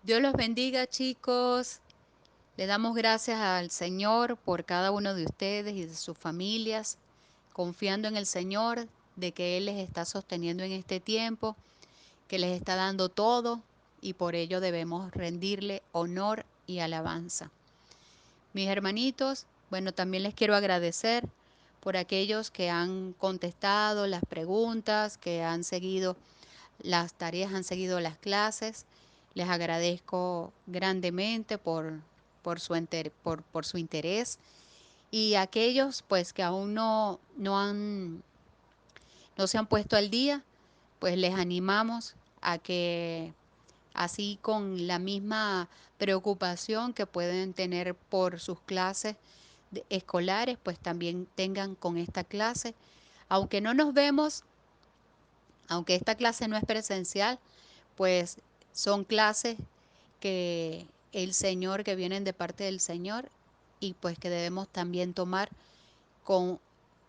Dios los bendiga, chicos. Le damos gracias al Señor por cada uno de ustedes y de sus familias, confiando en el Señor de que Él les está sosteniendo en este tiempo, que les está dando todo y por ello debemos rendirle honor y alabanza. Mis hermanitos, bueno, también les quiero agradecer por aquellos que han contestado las preguntas, que han seguido las tareas, han seguido las clases. Les agradezco grandemente por su interés. Y aquellos pues que aún no se han puesto al día, pues les animamos a que así con la misma preocupación que pueden tener por sus clases escolares, pues también tengan con esta clase. Aunque no nos vemos, aunque esta clase no es presencial, pues son clases que el Señor, que vienen de parte del Señor y pues que debemos también tomar con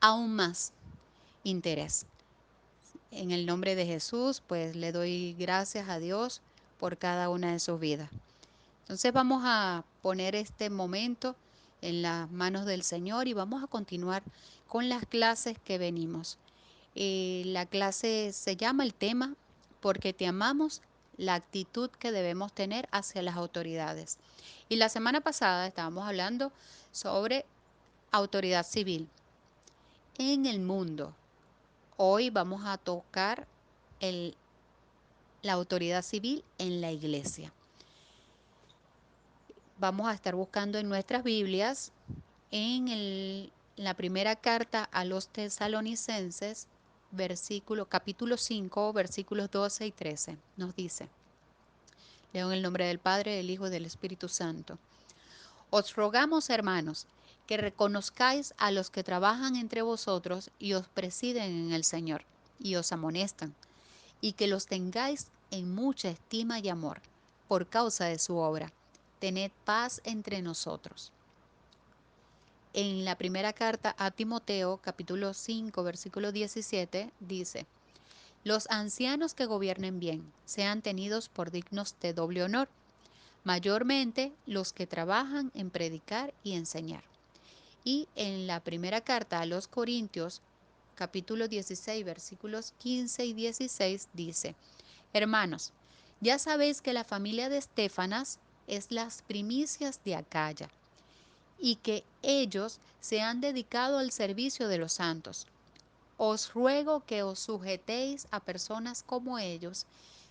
aún más interés. En el nombre de Jesús, pues le doy gracias a Dios por cada una de sus vidas. Entonces vamos a poner este momento en las manos del Señor y vamos a continuar con las clases que venimos. La clase se llama el tema Porque te amamos, la actitud que debemos tener hacia las autoridades. Y la semana pasada estábamos hablando sobre autoridad civil en el mundo. Hoy vamos a tocar el, la autoridad civil en la iglesia. Vamos a estar buscando en nuestras Biblias, la primera carta a los tesalonicenses, capítulo 5, versículos 12 y 13. Nos dice, leo en el nombre del Padre, del Hijo y del Espíritu Santo. Os rogamos, hermanos, que reconozcáis a los que trabajan entre vosotros y os presiden en el Señor, y os amonestan, y que los tengáis en mucha estima y amor, por causa de su obra. Tened paz entre nosotros. En la primera carta a Timoteo, capítulo 5, versículo 17, dice, los ancianos que gobiernen bien sean tenidos por dignos de doble honor, mayormente los que trabajan en predicar y enseñar. Y en la primera carta a los Corintios, capítulo 16, versículos 15 y 16, dice, hermanos, ya sabéis que la familia de Estefanas es las primicias de Acaya, y que ellos se han dedicado al servicio de los santos. Os ruego que os sujetéis a personas como ellos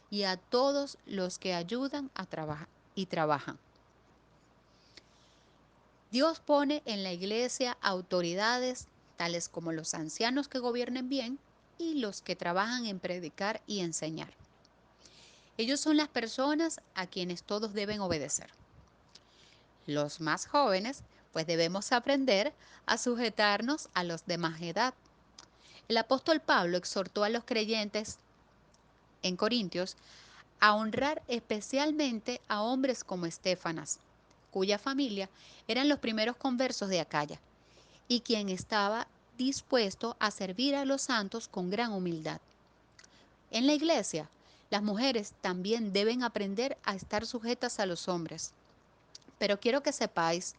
y a todos los que ayudan a trabajar y trabajan. Dios pone en la iglesia autoridades tales como los ancianos que gobiernen bien y los que trabajan en predicar y enseñar. Ellos son las personas a quienes todos deben obedecer. Los más jóvenes, pues debemos aprender a sujetarnos a los de más edad. El apóstol Pablo exhortó a los creyentes en Corintios a honrar especialmente a hombres como Estefanas, cuya familia eran los primeros conversos de Acaya, y quien estaba dispuesto a servir a los santos con gran humildad. En la iglesia, las mujeres también deben aprender a estar sujetas a los hombres. Pero quiero que sepáis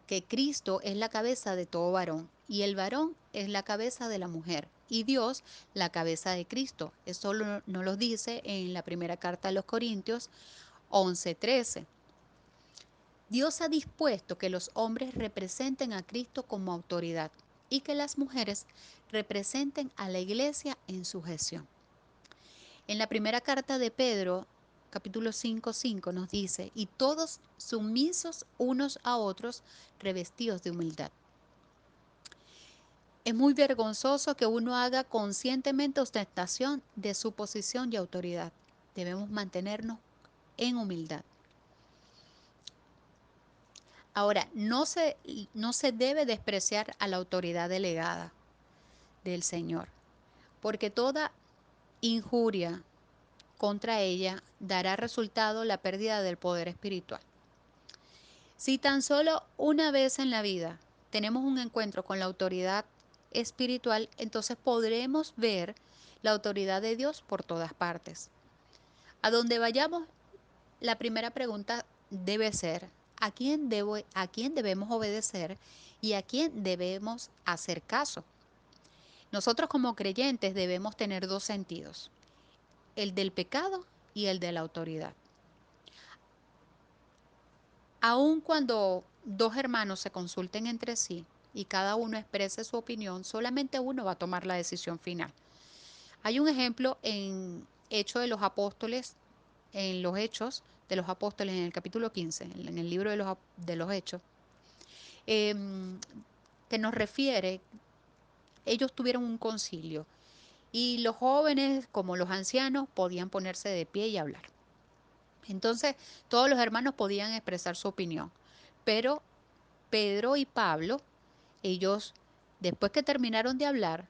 que Cristo es la cabeza de todo varón y el varón es la cabeza de la mujer y Dios la cabeza de Cristo. Eso nos lo dice en la primera carta a los Corintios 11:13. Dios ha dispuesto que los hombres representen a Cristo como autoridad y que las mujeres representen a la iglesia en sujeción. En la primera carta de Pedro, capítulo 5:5 nos dice, y todos sumisos unos a otros, revestidos de humildad. Es muy vergonzoso que uno haga conscientemente ostentación de su posición y autoridad. Debemos mantenernos en humildad. Ahora, no se debe despreciar a la autoridad delegada del Señor, porque toda injuria contra ella dará resultado la pérdida del poder espiritual. Si tan solo una vez en la vida tenemos un encuentro con la autoridad espiritual, entonces podremos ver la autoridad de Dios por todas partes. A donde vayamos, la primera pregunta debe ser, a quién debemos obedecer y a quién debemos hacer caso? Nosotros como creyentes debemos tener dos sentidos, el del pecado y el de la autoridad. Aun cuando dos hermanos se consulten entre sí y cada uno exprese su opinión, solamente uno va a tomar la decisión final. Hay un ejemplo en Hechos de los Apóstoles, en los Hechos de los Apóstoles, en el capítulo 15, en el libro de los Hechos, em, que nos refiere, ellos tuvieron un concilio y los jóvenes como los ancianos podían ponerse de pie y hablar. Entonces, todos los hermanos podían expresar su opinión, pero Pedro y Pablo, ellos, después que terminaron de hablar,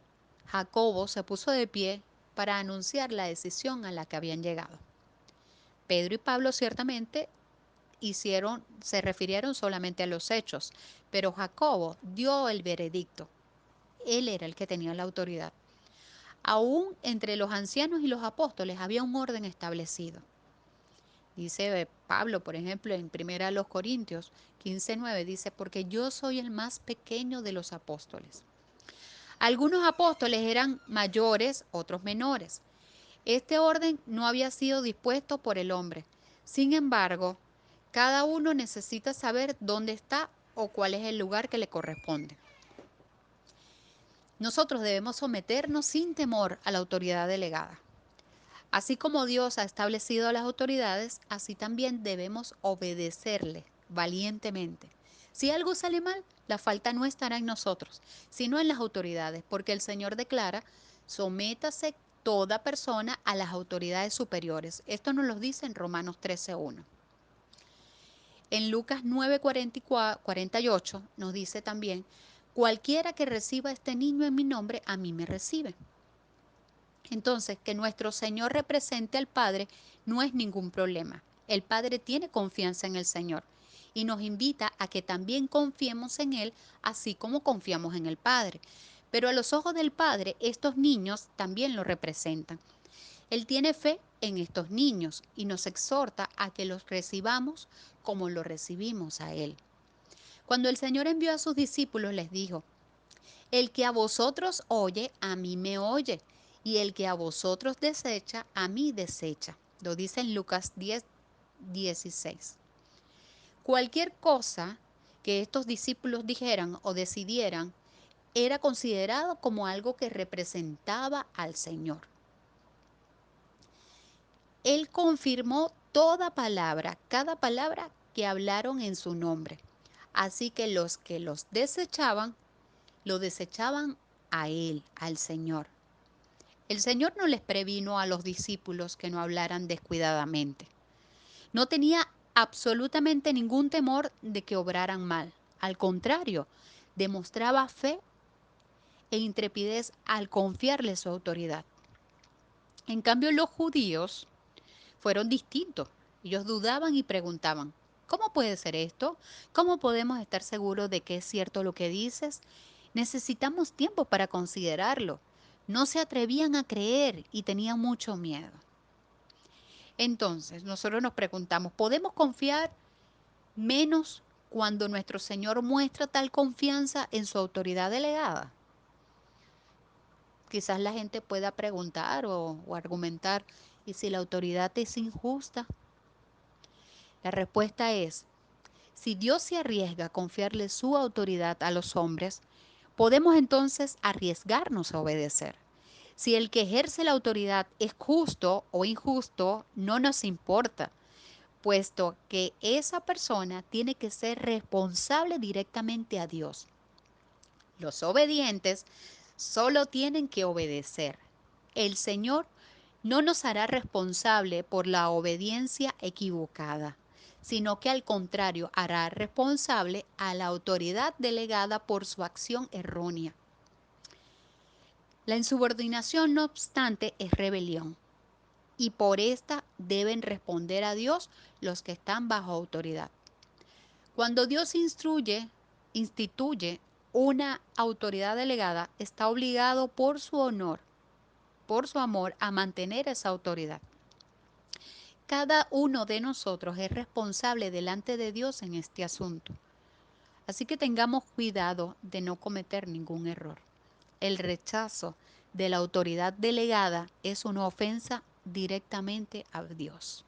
Jacobo se puso de pie para anunciar la decisión a la que habían llegado. Pedro y Pablo ciertamente se refirieron solamente a los hechos, pero Jacobo dio el veredicto. Él era el que tenía la autoridad. Aún entre los ancianos y los apóstoles había un orden establecido. Dice Pablo, por ejemplo, en 1 Corintios 15:9, dice, porque yo soy el más pequeño de los apóstoles. Algunos apóstoles eran mayores, otros menores. Este orden no había sido dispuesto por el hombre. Sin embargo, cada uno necesita saber dónde está o cuál es el lugar que le corresponde. Nosotros debemos someternos sin temor a la autoridad delegada. Así como Dios ha establecido a las autoridades, así también debemos obedecerle valientemente. Si algo sale mal, la falta no estará en nosotros, sino en las autoridades, porque el Señor declara, sométase toda persona a las autoridades superiores. Esto nos lo dice en Romanos 13:1. En Lucas 9:48 nos dice también, cualquiera que reciba a este niño en mi nombre, a mí me recibe. Entonces, que nuestro Señor represente al Padre no es ningún problema. El Padre tiene confianza en el Señor y nos invita a que también confiemos en Él, así como confiamos en el Padre. Pero a los ojos del Padre, estos niños también lo representan. Él tiene fe en estos niños y nos exhorta a que los recibamos como lo recibimos a Él. Cuando el Señor envió a sus discípulos, les dijo, el que a vosotros oye, a mí me oye, y el que a vosotros desecha, a mí desecha. Lo dice en Lucas 10:16. Cualquier cosa que estos discípulos dijeran o decidieran era considerado como algo que representaba al Señor. Él confirmó toda palabra, cada palabra que hablaron en su nombre. Así que los que los desechaban, lo desechaban a Él, al Señor. El Señor no les previno a los discípulos que no hablaran descuidadamente. No tenía absolutamente ningún temor de que obraran mal. Al contrario, demostraba fe e intrepidez al confiarle su autoridad. En cambio, los judíos fueron distintos. Ellos dudaban y preguntaban, ¿cómo puede ser esto? ¿Cómo podemos estar seguros de que es cierto lo que dices? Necesitamos tiempo para considerarlo. No se atrevían a creer y tenían mucho miedo. Entonces, nosotros nos preguntamos, ¿podemos confiar menos cuando nuestro Señor muestra tal confianza en su autoridad delegada? Quizás la gente pueda preguntar o argumentar, ¿y si la autoridad es injusta? La respuesta es, si Dios se arriesga a confiarle su autoridad a los hombres, podemos entonces arriesgarnos a obedecer. Si el que ejerce la autoridad es justo o injusto, no nos importa, puesto que esa persona tiene que ser responsable directamente a Dios. Los obedientes solo tienen que obedecer. El Señor no nos hará responsable por la obediencia equivocada, sino que al contrario hará responsable a la autoridad delegada por su acción errónea. La insubordinación, no obstante, es rebelión, y por esta deben responder a Dios los que están bajo autoridad. Cuando Dios instituye una autoridad delegada, está obligado por su honor, por su amor, a mantener esa autoridad. cada uno de nosotros es responsable delante de Dios en este asunto. Así que tengamos cuidado de no cometer ningún error. El rechazo de la autoridad delegada es una ofensa directamente a Dios.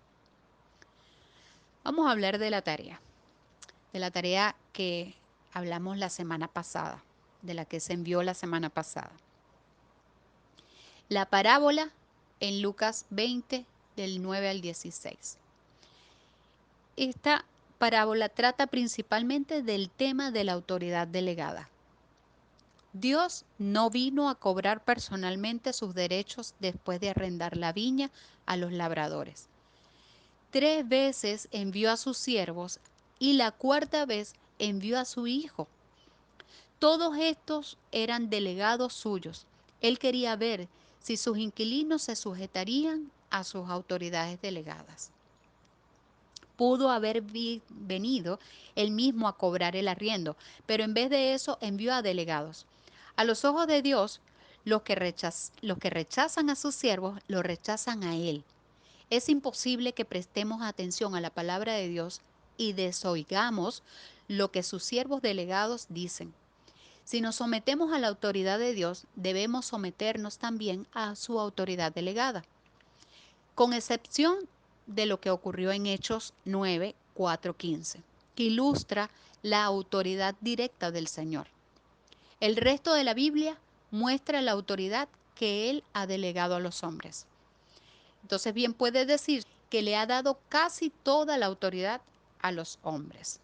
Vamos a hablar de la tarea que hablamos la semana pasada, de la que se envió la semana pasada. La parábola en Lucas 20, del 9 al 16. Esta parábola trata principalmente del tema de la autoridad delegada. Dios no vino a cobrar personalmente sus derechos después de arrendar la viña a los labradores. 3 veces envió a sus siervos y la cuarta vez envió a su hijo. Todos estos eran delegados suyos. Él quería ver si sus inquilinos se sujetarían a sus autoridades delegadas. Pudo haber venido él mismo a cobrar el arriendo, pero en vez de eso envió a delegados. A los ojos de Dios, los que rechazan a sus siervos, lo rechazan a Él. Es imposible que prestemos atención a la palabra de Dios y desoigamos lo que sus siervos delegados dicen. Si nos sometemos a la autoridad de Dios, debemos someternos también a su autoridad delegada, con excepción de lo que ocurrió en Hechos 9, 4, 15, que ilustra la autoridad directa del Señor. El resto de la Biblia muestra la autoridad que Él ha delegado a los hombres. Entonces bien puede decir que le ha dado casi toda la autoridad a los hombres.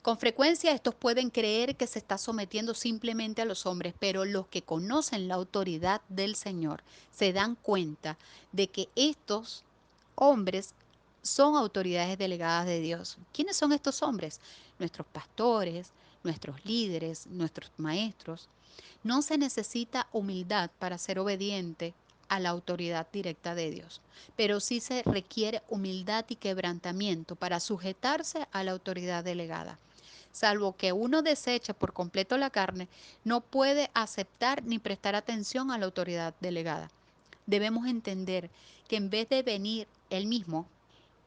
Con frecuencia estos pueden creer que se está sometiendo simplemente a los hombres, pero los que conocen la autoridad del Señor se dan cuenta de que estos hombres son autoridades delegadas de Dios. ¿Quiénes son estos hombres? Nuestros pastores, nuestros líderes, nuestros maestros. No se necesita humildad para ser obediente a la autoridad directa de Dios, pero sí se requiere humildad y quebrantamiento para sujetarse a la autoridad delegada. Salvo que uno deseche por completo la carne, no puede aceptar ni prestar atención a la autoridad delegada. Debemos entender que en vez de venir Él mismo,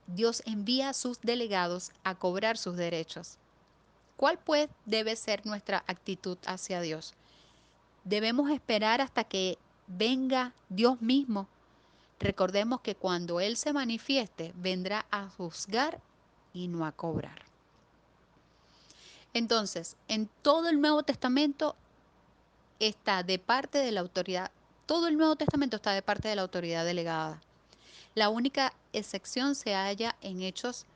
Dios envía a sus delegados a cobrar sus derechos. ¿Cuál pues debe ser nuestra actitud hacia Dios? Debemos esperar hasta que venga Dios mismo. Recordemos que cuando Él se manifieste, vendrá a juzgar y no a cobrar. Entonces, en todo el Nuevo Testamento está de parte de la autoridad, todo el Nuevo Testamento está de parte de la autoridad delegada. La única excepción se halla en Hechos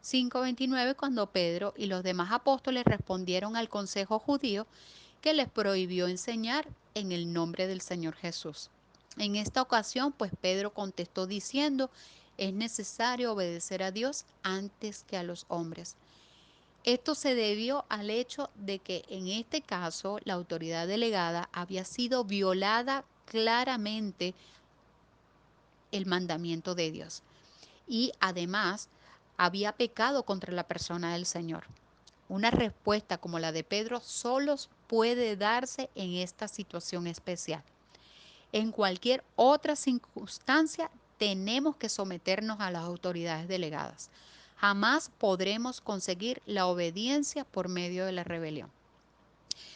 5:29, cuando Pedro y los demás apóstoles respondieron al consejo judío que les prohibió enseñar en el nombre del Señor Jesús. En esta ocasión, pues Pedro contestó diciendo, es necesario obedecer a Dios antes que a los hombres. Esto se debió al hecho de que en este caso la autoridad delegada había sido violada claramente el mandamiento de Dios y además había pecado contra la persona del Señor. Una respuesta como la de Pedro solo puede darse en esta situación especial. En cualquier otra circunstancia tenemos que someternos a las autoridades delegadas. Jamás podremos conseguir la obediencia por medio de la rebelión.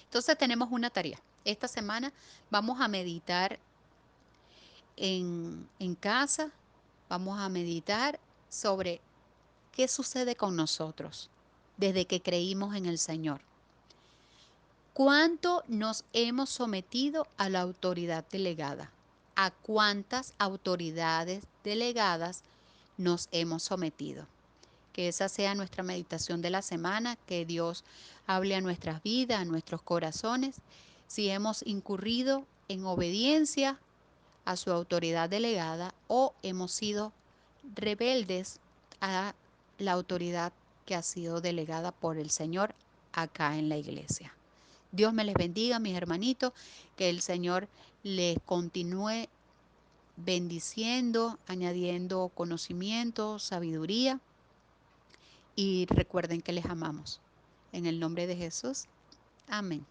Entonces tenemos una tarea. Esta semana vamos a meditar en casa, vamos a meditar sobre qué sucede con nosotros desde que creímos en el Señor. ¿Cuánto nos hemos sometido a la autoridad delegada? ¿A cuántas autoridades delegadas nos hemos sometido? Que esa sea nuestra meditación de la semana, que Dios hable a nuestras vidas, a nuestros corazones, si hemos incurrido en obediencia a su autoridad delegada o hemos sido rebeldes a la autoridad que ha sido delegada por el Señor acá en la iglesia. Dios me les bendiga, mis hermanitos, que el Señor les continúe bendiciendo, añadiendo conocimiento, sabiduría y recuerden que les amamos. En el nombre de Jesús, amén.